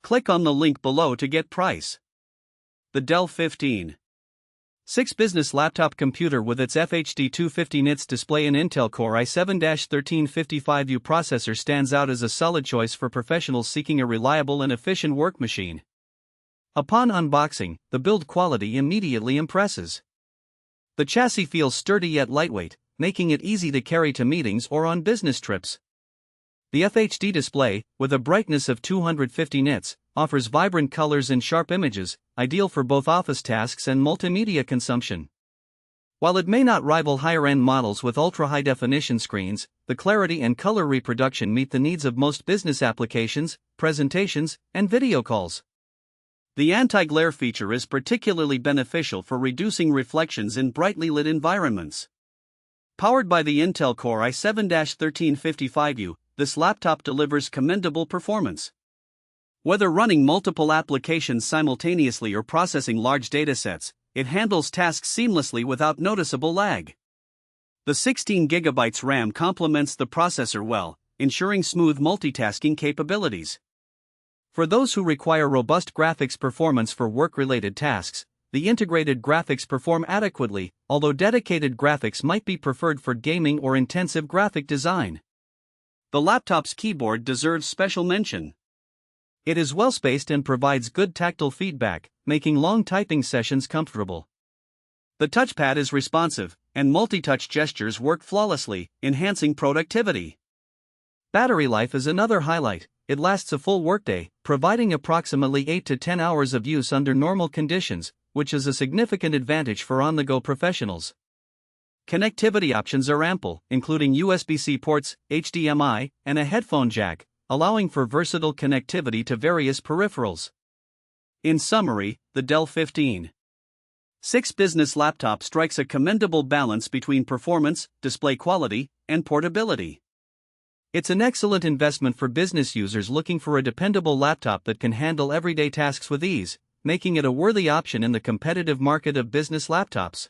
Click on the link below to get price. The Dell 15.6 business laptop computer with its FHD 250nits display and Intel Core i7-1355U processor stands out as a solid choice for professionals seeking a reliable and efficient work machine. Upon unboxing, the build quality immediately impresses. The chassis feels sturdy yet lightweight, making it easy to carry to meetings or on business trips. The FHD display, with a brightness of 250 nits, offers vibrant colors and sharp images, ideal for both office tasks and multimedia consumption. While it may not rival higher-end models with ultra-high-definition screens, the clarity and color reproduction meet the needs of most business applications, presentations, and video calls. The anti-glare feature is particularly beneficial for reducing reflections in brightly lit environments. Powered by the Intel Core i7-1355U, this laptop delivers commendable performance. Whether running multiple applications simultaneously or processing large datasets, it handles tasks seamlessly without noticeable lag. The 16GB RAM complements the processor well, ensuring smooth multitasking capabilities. For those who require robust graphics performance for work-related tasks, the integrated graphics perform adequately, although dedicated graphics might be preferred for gaming or intensive graphic design. The laptop's keyboard deserves special mention. It is well-spaced and provides good tactile feedback, making long typing sessions comfortable. The touchpad is responsive, and multi-touch gestures work flawlessly, enhancing productivity. Battery life is another highlight. It lasts a full workday, providing approximately 8 to 10 hours of use under normal conditions, which is a significant advantage for on-the-go professionals. Connectivity options are ample, including USB-C ports, HDMI, and a headphone jack, allowing for versatile connectivity to various peripherals. In summary, the Dell 15.6 business laptop strikes a commendable balance between performance, display quality, and portability. It's an excellent investment for business users looking for a dependable laptop that can handle everyday tasks with ease, making it a worthy option in the competitive market of business laptops.